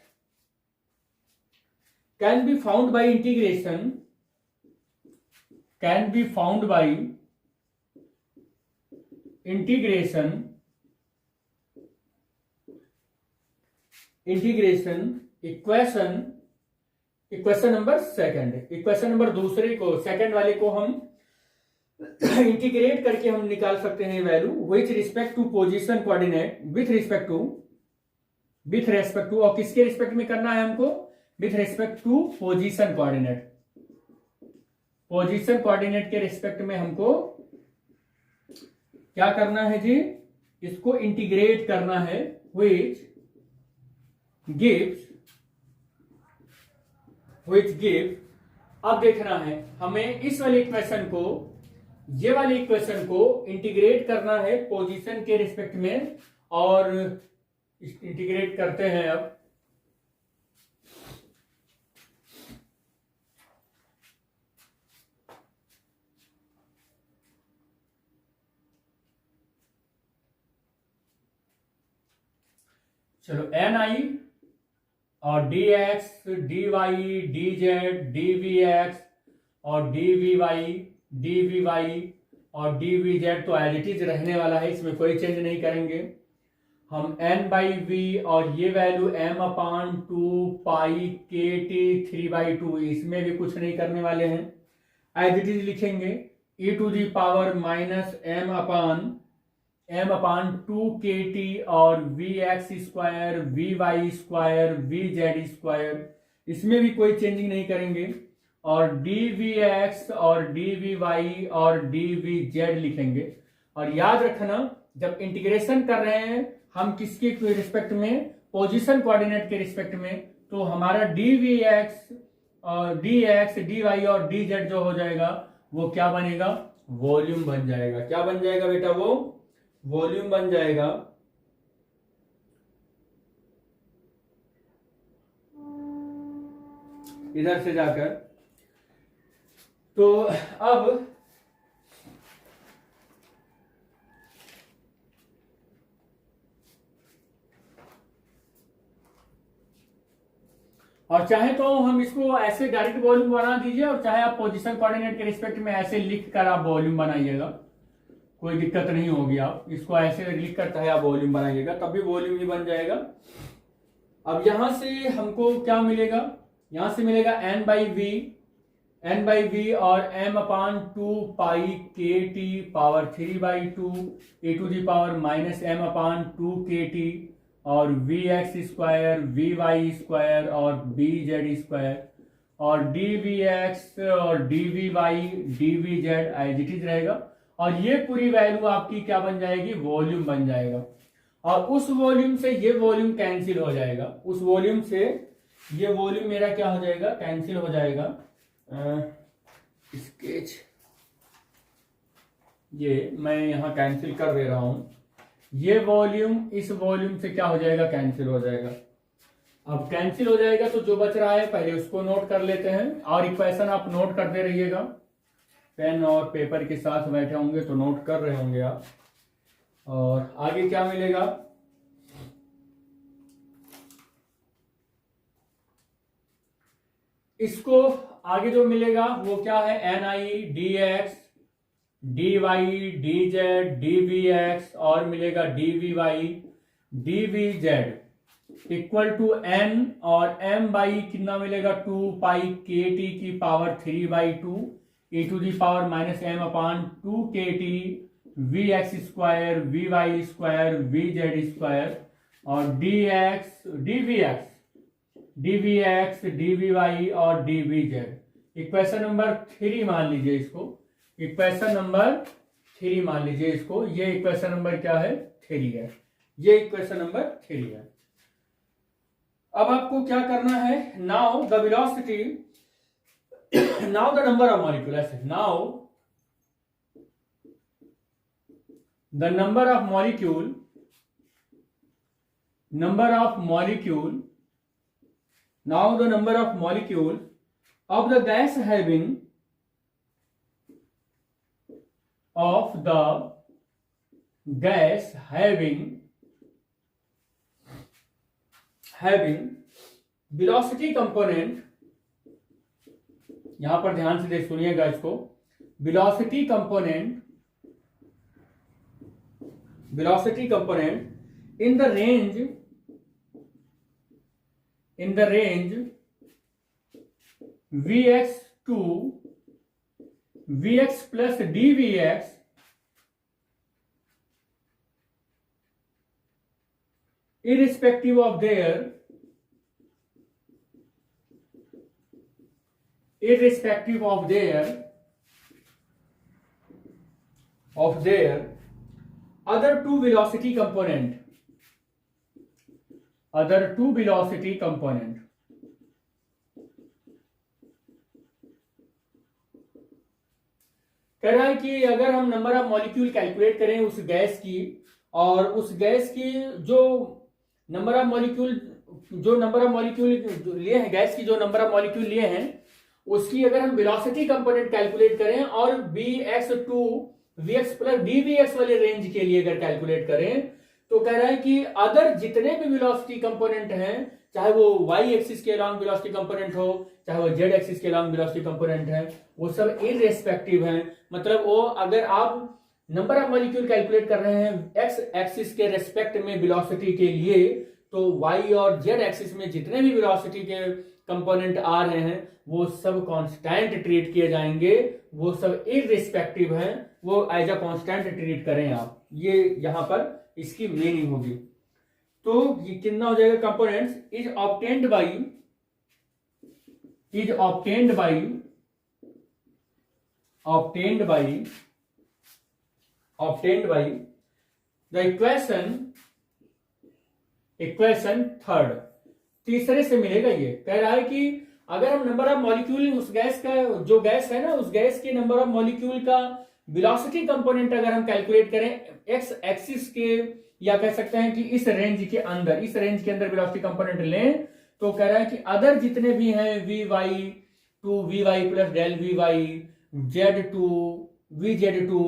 can be found by integration equation number दूसरे को, सेकंड वाले को हम इंटीग्रेट करके हम निकाल सकते हैं value with respect to position coordinate, with respect to और किसके रिस्पेक्ट में करना है हमको, with respect to position coordinate के रिस्पेक्ट में हमको क्या करना है जी, इसको इंटीग्रेट करना है, which gives अब देखना है हमें इस वाले इक्वेशन को, ये वाले इक्वेशन को इंटीग्रेट करना है पोजीशन के रिस्पेक्ट में, और इंटीग्रेट करते हैं अब। चलो ni और dx, dy, dz, dvx और dvy, dvy और dvz तो एज इट इज रहने वाला है, इसमें कोई चेंज नहीं करेंगे हम। n/v और ये वैल्यू m/2 पाई kt 3/2, इसमें भी कुछ नहीं करने वाले हैं, एज इट इज लिखेंगे e to the power minus m/2 kt और vx square, vy square, vz square, इसमें भी कोई चेंजिंग नहीं करेंगे, और dvx और dvy और dvz लिखेंगे। और याद रखना जब इंटीग्रेशन कर रहे हैं हम किसके रिस्पेक्ट में, पोजीशन कोऑर्डिनेट के रिस्पेक्ट में, तो हमारा dvx और dx, dy और dz जो हो जाएगा वो क्या बनेगा, वॉल्यूम बन जाएगा। क्या बन जाएगा बेटा, वो वॉल्यूम बन जाएगा। इधर से जाकर तो अब और चाहे तो हम इसको ऐसे डायरेक्ट वॉल्यूम बना दीजिए, और चाहे आप पोजीशन कोऑर्डिनेट के रिस्पेक्ट में ऐसे लिख कर आप वॉल्यूम बनाइएगा, कोई दिक्कत नहीं होगी। आप इसको ऐसे लिख कर चाहे आप वॉल्यूम बनाइएगा तब भी वॉल्यूम ही बन जाएगा। अब यहां से हमको क्या मिलेगा, यहां से मिलेगा n/v और m/2 pi kt power 3/2 e to the power minus m/2 kt और vx स्क्वायर, vy स्क्वायर और vz स्क्वायर, और dvx और dvy dvz as it is रहेगा, और ये पूरी वैल्यू आपकी क्या बन जाएगी, वॉल्यूम बन जाएगा। और उस वॉल्यूम से ये वॉल्यूम कैंसिल हो जाएगा, उस वॉल्यूम से ये वॉल्यूम मेरा क्या हो जाएगा, कैंसिल हो जाएगा। स्केच ये मैं यहां कैंसिल कर दे रहा हूं, ये वॉल्यूम इस वॉल्यूम से क्या हो जाएगा, कैंसिल हो जाएगा। अब कैंसिल हो जाएगा तो जो बच रहा है पहले उसको नोट कर लेते हैं, और इक्वेशन आप नोट करते रहिएगा, पेन और पेपर के साथ बैठे होंगे तो नोट कर रहे होंगे आप। और आगे क्या मिलेगा, इसको आगे जो मिलेगा वो क्या है, ni dx dy dz dvx और मिलेगा dvy dvz equal to n, और m बाई कितना मिलेगा 2 पाई kt की power 3/2 e to the power minus m/2 kt vx square, vy square, vz square और dx dvx dvy और dvz। इक्वेशन नंबर 3 मान लीजिए इसको, इक्वेशन नंबर 3 मान लीजिए इसको, ये इक्वेशन नंबर क्या है, 3 है, ये इक्वेशन नंबर 3 है। अब आपको क्या करना है, now the velocity, now the number of molecule, ऐसे now the number of molecule, number of molecule, now the number of molecule of the gas having, of the gas having velocity component, यहां पर ध्यान से देख सुनिएगा इसको, velocity component in the range Vx to Vx plus dVx irrespective of their other two velocity component, कह रहा है कि अगर हम नंबर ऑफ मॉलिक्यूल कैलकुलेट करें उस गैस की, और उस गैस की जो नंबर ऑफ मॉलिक्यूल लिए हैं, गैस की जो नंबर ऑफ मॉलिक्यूल लिए हैं उसकी अगर हम वेलोसिटी कंपोनेंट कैलकुलेट करें और Vx to Vx plus dVx वाले रेंज के लिए अगर कैलकुलेट करें, तो कह रहा है कि अदर जितने भी वेलोसिटी कंपोनेंट हैं, चाहे वो y एक्सिस के अलॉन्ग वेलोसिटी कंपोनेंट हो, चाहे वो z एक्सिस के अलॉन्ग वेलोसिटी कंपोनेंट है, वो सब इररेस्पेक्टिव हैं। मतलब वो अगर आप नंबर ऑफ मॉलिक्यूल कैलकुलेट कर रहे हैं x एक्सिस के रेस्पेक्ट में वेलोसिटी के लिए, तो y और z एक्सिस में जितने भी वेलोसिटी के कंपोनेंट आ रहे हैं वो सब कांस्टेंट ट्रीट किए जाएंगे, वो सब इररिस्पेक्टिव हैं, वो एज अ कांस्टेंट ट्रीट करें आप। ये यहां पर इसकी मीनिंग होगी। तो ये कितना हो जाएगा, components is obtained by the equation third, तीसरे से मिलेगा। ये कह रहा है कि अगर हम नंबर ऑफ मॉलिक्यूल उस गैस का, जो गैस है ना, उस गैस के नंबर ऑफ मॉलिक्यूल का वेलोसिटी कंपोनेंट अगर हम कैलकुलेट करें एक्स एक्सिस के, या कह सकते हैं कि इस रेंज के अंदर वेलोसिटी कंपोनेंट लें, तो कह रहा है कि अदर जितने भी हैं Vy to Vy plus del Vy, Z to Vz to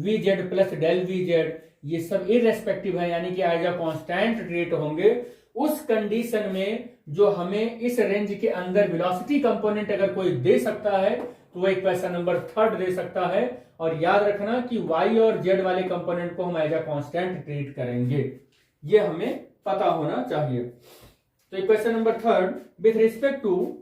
Vz plus del Vz, ये सब इररेस्पेक्टिव है, यानी कि एज अ कांस्टेंट रेट होंगे। उस कंडीशन में जो हमें इस रेंज के अंदर वेलोसिटी कंपोनेंट अगर कोई दे सकता है तो वो इक्वेशन नंबर थर्ड दे सकता है। और याद रखना कि y और z वाले कंपोनेंट को हम एज अ कांस्टेंट ट्रीट करेंगे, ये हमें पता होना चाहिए। तो equation number third, with respect to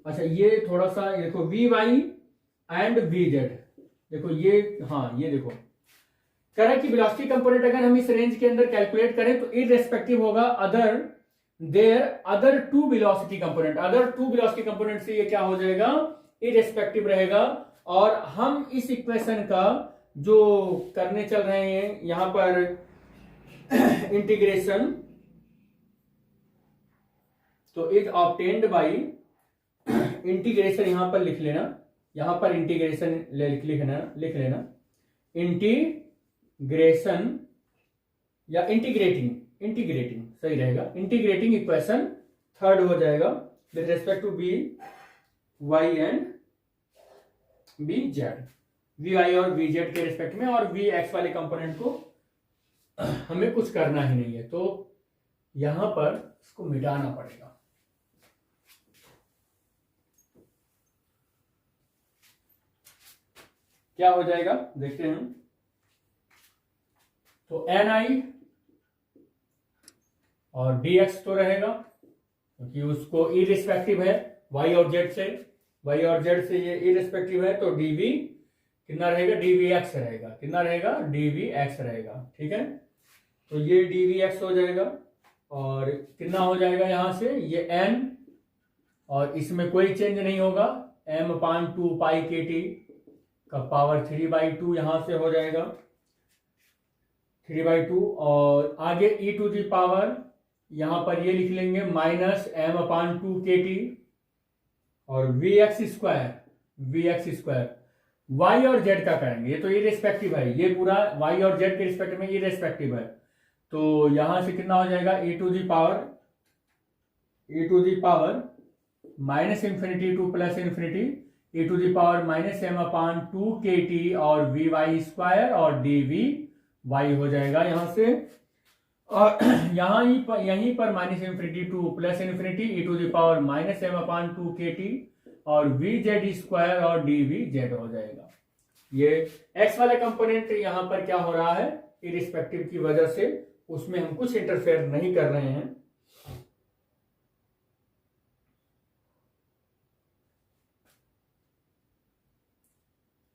अच्छा, ये थोड़ा सा देखो Vy एंड Vz, देखो ये, हाँ ये देखो कह रहा है कि वेलोसिटी कंपोनेंट अगर हम इस रेंज के अंदर कैलकुलेट करें तो इररेस्पेक्टिव होगा अदर टू वेलोसिटी कंपोनेंट से ये क्या हो जाएगा, इररेस्पेक्टिव रहेगा। और हम इस इक्वेशन का जो करने चल रहे हैं यहां पर इंटीग्रेशन, तो इज ऑब्टेन्ड बाई इंटीग्रेशन, यहां पर लिख लेना, यहां पर इंटीग्रेशन लिख लेना इंटीग्रेशन या इंटीग्रेटिंग सही रहेगा, इंटीग्रेटिंग इक्वेशन थर्ड हो जाएगा with respect to Vy and Vz, Vy और Vz के रिस्पेक्ट में, और Vx वाले कंपोनेंट को हमें कुछ करना ही नहीं है, तो यहां पर इसको मिटाना पड़ेगा। क्या हो जाएगा देखते हैं। तो Ni और dx तो रहेगा क्योंकि उसको इररिस्पेक्टिव है y और z से ये इररिस्पेक्टिव है, तो dv कितना रहेगा, dvx रहेगा, कितना रहेगा, dvx रहेगा। ठीक है, तो ये dvx हो जाएगा, और कितना हो जाएगा यहां से, ये n और इसमें कोई चेंज नहीं होगा, m/2 पाई के टी का पावर 3/2 यहां से हो जाएगा 3/2। और आगे e टू दी पावर यहां पर ये लिख लेंगे -m/2 के टी और vx स्क्वायर y और z का करेंगे, ये तो इरेस्पेक्टिव है, ये पूरा y और z के रिस्पेक्ट में इरेस्पेक्टिव है। तो यहां से कितना हो जाएगा e to the power minus infinity to plus infinity e to the power -m/2 k t और vy स्क्वायर और dvy हो जाएगा यहां से। और यहीं पर minus infinity to plus infinity e to the power -m/2 k t और vz स्क्वायर और dvz हो जाएगा। ये x वाला कंपोनेंट यहां पर क्या हो रहा है, इरिस्पेक्टिव की वजह से उसमें हम कुछ इंटरफेयर नहीं कर रहे हैं।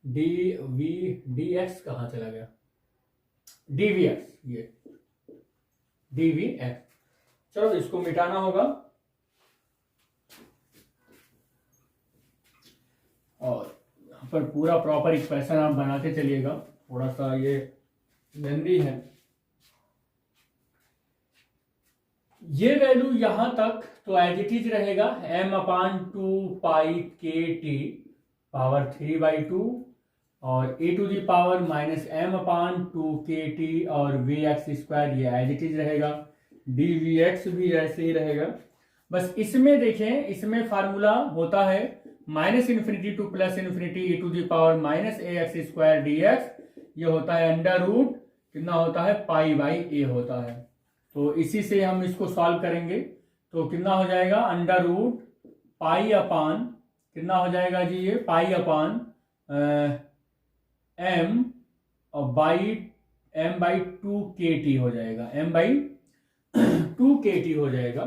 dx कहां चला गया, dvx, ये dvx, चलो इसको मिटाना होगा। और यहाँ पर पूरा प्रॉपर इक्वेशन आप बनाते चलिएगा, थोड़ा सा ये लेंदी है। ये वैल्यू यहां तक तो एज इट इज रहेगा, m/2 pi k t power 3/2 और e to the power -m/2 k t और vx स्क्वायर ये एज इट इज रहेगा, dvx भी ऐसे ही रहेगा। बस इसमें देखें, इसमें फार्मूला होता है minus infinity to plus infinity e to the power -ax square dx, ये होता है अंडर रूट कितना होता है π/a होता है। तो इसी से हम इसको सॉल्व करेंगे, तो कितना हो जाएगा अंडर रूट पाई अपान कितना हो जाएगा जी, ये पाई अपान m बाई 2 के टी हो जाएगा, m/2 के टी हो जाएगा।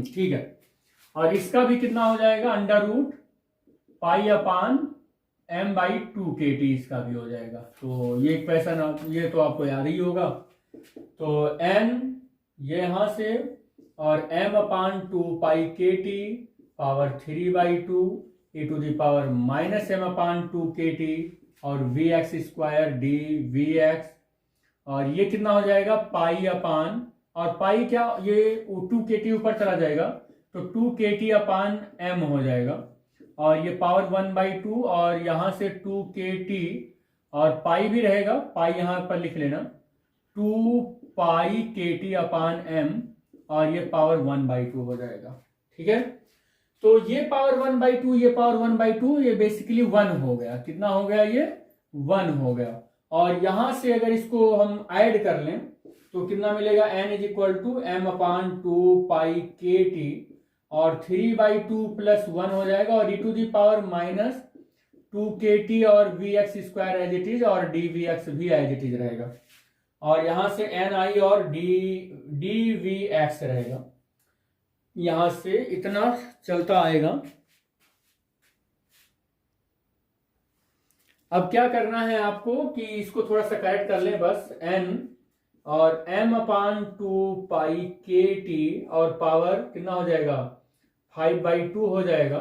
ठीक है। और इसका भी कितना हो जाएगा अंडर रूट पाई अपान m/2 के टी, इसका भी हो जाएगा। तो ये इक्वेशन ये तो आपको याद ही होगा। तो n ये यहां से और m/2 pi k t power 3/2 e to the power -m/2 k t और vx स्क्वायर dvx, और ये कितना हो जाएगा पाई अपान, और पाई क्या, ये 2 के टी ऊपर चला जाएगा तो 2 के टी अपान m हो जाएगा, और ये पावर 1/2 और यहां से 2 के टी और पाई भी रहेगा, पाई यहां पर लिख लेना 2 पाई के टी अपान m और ये पावर 1/2 हो जाएगा। ठीक है। तो ये पावर 1/2, ये पावर 1/2, ये बेसिकली 1 हो गया। कितना हो गया, ये 1 हो गया। और यहां से अगर इसको हम ऐड कर लें तो कितना मिलेगा, n = m/2 pi k t और 3/2 प्लस 1 हो जाएगा, और e to the power -2 k t और vx square as it is और dvx भी एज इट इज रहेगा, और यहां से ni और dvx रहेगा। यहां से इतना चलता आएगा। अब क्या करना है आपको कि इसको थोड़ा सा करेक्ट कर लें, बस n और m/2 पाई के टी और पावर कितना हो जाएगा 5/2 हो जाएगा,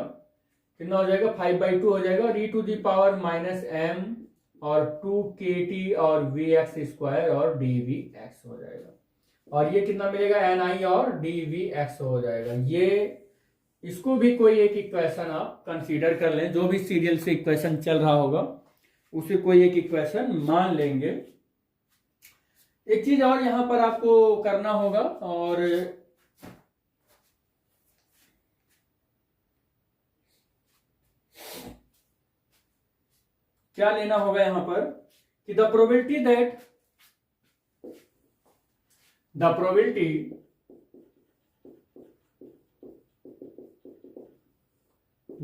कितना हो जाएगा 5/2 हो जाएगा, और e to the power -m और 2 के टी और vx स्क्वायर और dvx हो जाएगा, और ये कितना मिलेगा ni और dvx हो जाएगा। ये इसको भी कोई एक इक्वेशन आप कंसीडर कर लें, जो भी सीरियल से इक्वेशन चल रहा होगा उसे कोई एक इक्वेशन मान लेंगे। एक चीज और यहां पर आपको करना होगा, और क्या लेना होगा यहां पर कि the probability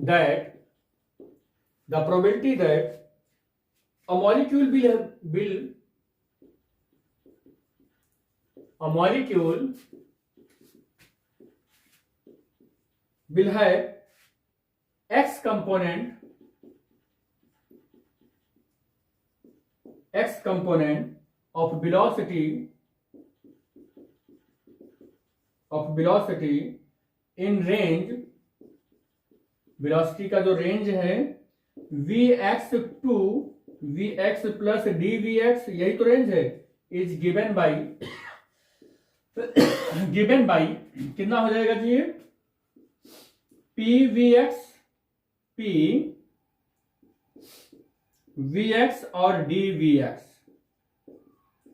that a molecule will have x component of velocity in range, velocity का जो रेंज है vx to vx plus dvx, यही तो रेंज है, इज गिवन बाई कितना हो जाएगा जी, p vx और dvx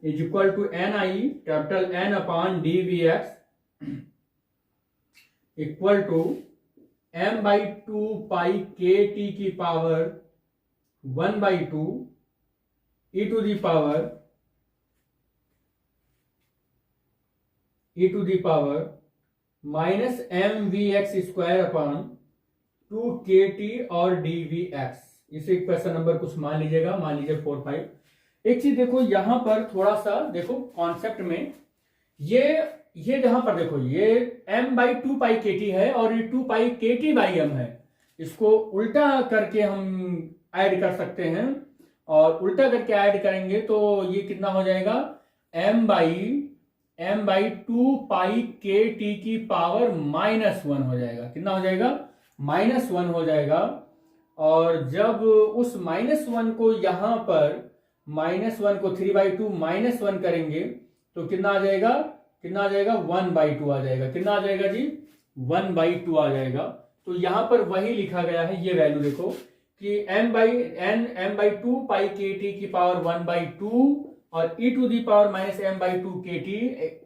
is equal to ni, capital N upon dvx equal to m/2 pi kt की power 1/2 e to the power minus mvx square upon 2kt और dvx। इसे इक्वेशन नंबर कुछ मान लीजिएगा, मान लीजिए 4, 5। एक चीज देखो यहां पर थोड़ा सा देखो कॉन्सेप्ट में, ये जहां पर देखो ये m/2 पाई kt है और ये 2 पाई kt/m है। इसको उल्टा करके हम ऐड कर सकते हैं, और उल्टा करके ऐड करेंगे तो ये कितना हो जाएगा, m/2 पाई kt की पावर -1 हो जाएगा। कितना हो जाएगा, -1 हो जाएगा। और जब उस -1 को यहां पर -1 को 3/2 -1 करेंगे तो कितना आ जाएगा, 1/2 आ जाएगा। कितना आ जाएगा जी, 1/2 आ जाएगा। तो यहां पर वही लिखा गया है, ये वैल्यू देखो कि m/2 पाई kt की पावर 1/2 और e to the power minus m/2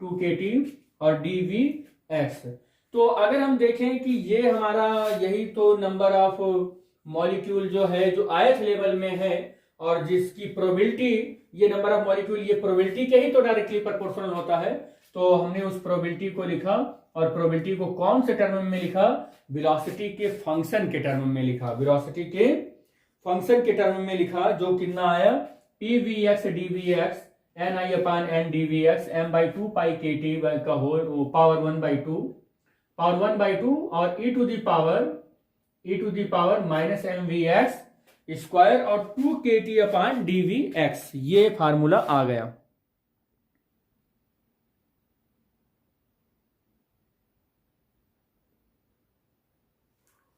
2kt और dvx। तो अगर हम देखें कि ये हमारा यही तो नंबर ऑफ मॉलिक्यूल जो है जो ith लेवल में है, और जिसकी प्रोबेबिलिटी, ये नंबर ऑफ मॉलिक्यूल ये प्रोबेबिलिटी के ही तो डायरेक्टली प्रोपोर्शनल होता है। तो हमने उस प्रोबेबिलिटी को लिखा, और प्रोबेबिलिटी को कौन से टर्म में लिखा, वेलोसिटी के फंक्शन के टर्म में लिखा, वेलोसिटी के फंक्शन के टर्म में लिखा, जो कितना आया, pvx dvx ni upon n dvx m/2 pi kt का होल पावर 1/2 और e to the power minus mvx square और 2kt अपॉन dvx। ये फार्मूला आ गया।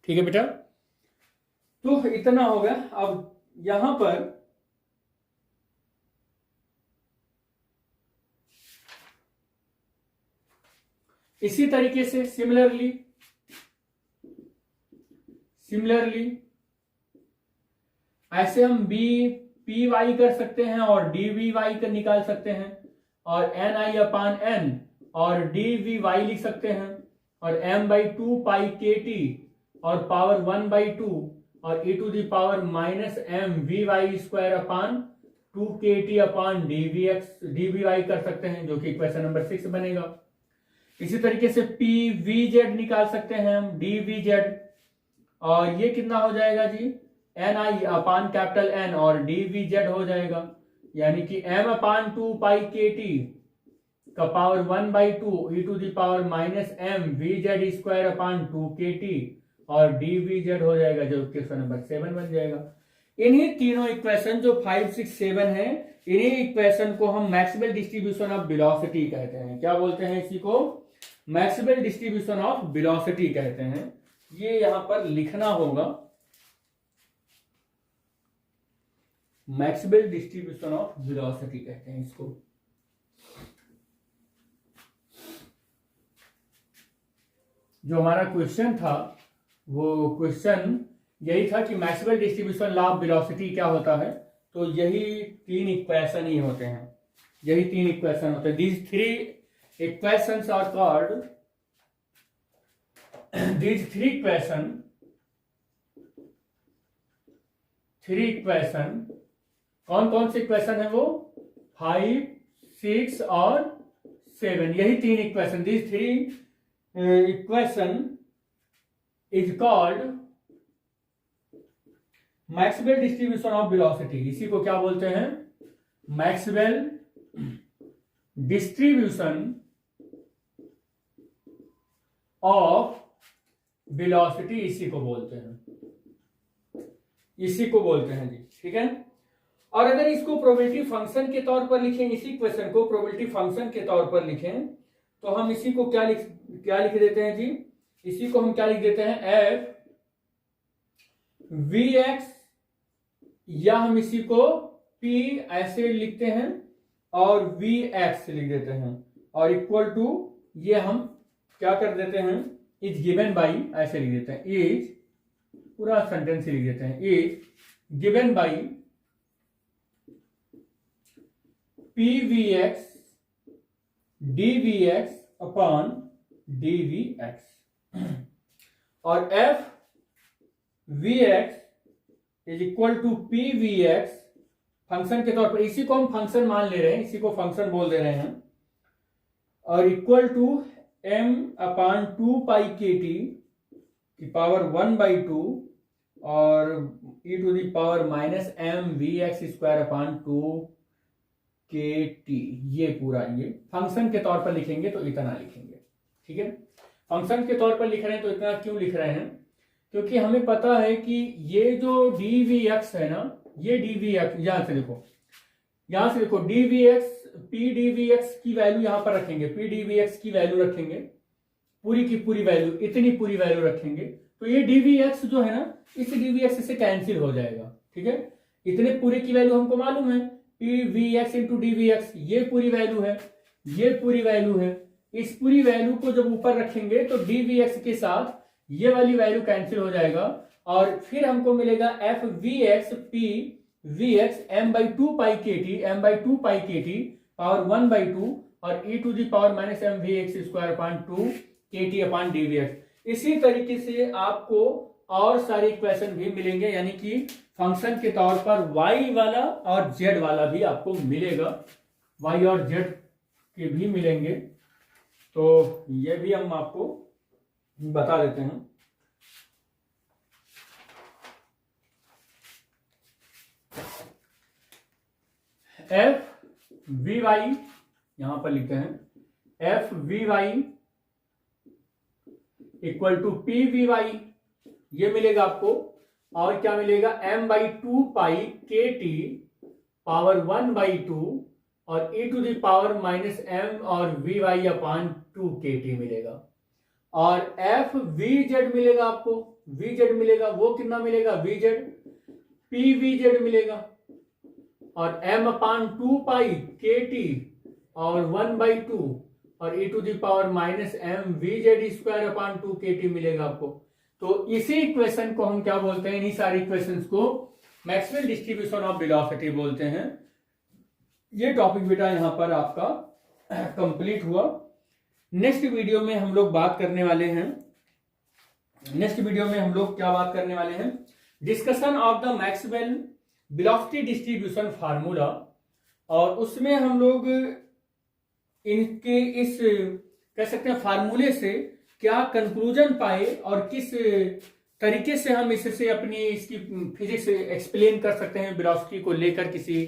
ठीक है बेटा, तो इतना हो गया। अब यहां पर इसी तरीके से सिमिलरली ऐसे हम py कर सकते हैं और dvy का निकाल सकते हैं, और ni अपॉन n और dvy लिख सकते हैं, और m/2 पाई kt और पावर 1/2 और e to the power minus mvy square upon 2kt upon dvy कर सकते हैं, जो कि इक्वेशन नंबर 6 बनेगा। इसी तरीके से pvz निकाल सकते हैं हम, dvz, और ये कितना हो जाएगा जी, ni अपॉन कैपिटल N और dvz हो जाएगा, यानी कि m/2 पाई kt का power 1/2 e to the power minus mvz square upon 2kt और dvz हो जाएगा, जो इक्वेशन नंबर 7 बन जाएगा। इन्हीं तीनों इक्वेशन जो 5, 6, 7 है, इन्हीं इक्वेशन को हम मैक्सवेल डिस्ट्रीब्यूशन ऑफ वेलोसिटी कहते हैं। क्या बोलते हैं इसी को, मैक्सवेल डिस्ट्रीब्यूशन ऑफ वेलोसिटी कहते हैं। ये यहां पर लिखना होगा, मैक्सवेल डिस्ट्रीब्यूशन ऑफ वेलोसिटी कहते हैं इसको। जो हमारा क्वेश्चन था वो क्वेश्चन यही था कि Maxwell distribution law of velocity क्या होता है। तो यही 3 इक्वेशन ही होते हैं, यही 3 इक्वेशन होते हैं। These 3 equations are called, these 3 equation कौन कौन से इक्वेशन है वो, 5, 6 और 7, यही 3 equation, these 3 equation is called Maxwell distribution of velocity. इसी को क्या बोलते हैं, मैक्सवेल डिस्ट्रीब्यूशन ऑफ वेलोसिटी, इसी को बोलते हैं जी। ठीक है, और अगर इसको प्रोबेबिलिटी फंक्शन के तौर पर लिखें, इसी क्वेश्चन को प्रोबेबिलिटी फंक्शन के तौर पर लिखें, तो हम इसी को क्या लिख देते हैं जी, इसी को हम क्या लिख देते हैं, एफ वी एक्स, या हम इसी को पी ऐसे लिखते हैं और वी एक्स लिख देते हैं, और इक्वल टू ये हम क्या कर देते हैं, इज गिवन बाई ऐसे लिख देते हैं, इज पूरा सेंटेंस लिख देते हैं, is given by P we x D we X upon D we X, और F we X is equal to P V X function के तौर पर, इसी को हम फंक्शन मान ले रहे हैं, इसी को फंक्शन बोल दे रहे हैं, और equal to m upon 2 pi k t की पावर 1/2 और e to the power minus m v x square upon 2 k T. ये पूरा ये फंक्शन के तौर पर लिखेंगे तो इतना लिखेंगे, ठीक है। फंक्शन के तौर पर लिख रहे हैं तो इतना क्यों लिख रहे हैं, क्योंकि हमें पता है कि ये जो डी वी एक्स है ना, ये डी वी एक्स यहां से देखो d we x p d we x की वैल्यू यहां पर रखेंगे, पी डी वी एक्स की वैल्यू रखेंगे, पूरी की पूरी वैल्यू, इतनी पूरी वैल्यू रखेंगे, तो ये डी वी एक्स जो है ना, इस डी वी एक्स से कैंसिल हो जाएगा, ठीक है। इतने पूरे की वैल्यू हमको मालूम है, p we x into d we x, ये पूरी वैल्यू है, ये पूरी वैल्यू है। इस पूरी वैल्यू को जब ऊपर रखेंगे तो डी वी एक्स के साथ ये वाली वैल्यू कैंसिल हो जाएगा, और फिर हमको मिलेगा f we x p we x m by 2 pi k t power 1/2 और e to the power minus m v x square upon 2 k t upon d we x. इसी तरीके से आपको और सारे इक्वेशन भी मिलेंगे, यानी कि फंक्शन के तौर पर y वाला और z वाला भी आपको मिलेगा, y और z के भी मिलेंगे, तो ये भी हम आपको बता देते हैं। एफ वी वाई यहां पर लिखते हैं, f v y equal to P v y, ये मिलेगा आपको, और क्या मिलेगा, m/2 pi k t power 1/2 और e to the power minus m और v y upon 2 k T मिलेगा, और एफ वी जेड मिलेगा आपको, वी जेड मिलेगा, वो कितना मिलेगा, V Z P V Z मिलेगा, और m upon 2 pi k t और 1/2 और e to the power minus m v z square upon 2 k T मिलेगा आपको। तो इसी इक्वेशन को हम क्या बोलते हैं, इन्हीं सारी इक्वेशंस को मैक्सवेल डिस्ट्रीब्यूशन ऑफ वेलोसिटी बोलते हैं। ये टॉपिक बेटा यहां पर आपका कंप्लीट हुआ। नेक्स्ट वीडियो में हम लोग बात करने वाले हैं, क्या बात करने वाले हैं, discussion of the Maxwell velocity distribution formula, और उसमें हम लोग इनके इस कह सकते हैं फार्मूले से क्या कंक्लूजन पाए और किस तरीके से हम इससे अपनी इसकी फिजिक्स एक्सप्लेन कर सकते हैं वेलोसिटी को लेकर किसी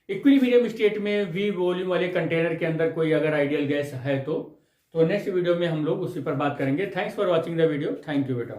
इक्विलिब्रियम स्टेट में वी वॉल्यूम वाले कंटेनर के अंदर कोई अगर आइडियल गैस है तो नेक्स्ट वीडियो में हम लोग उसी पर बात करेंगे। Thanks for watching the video, thank you बेटा।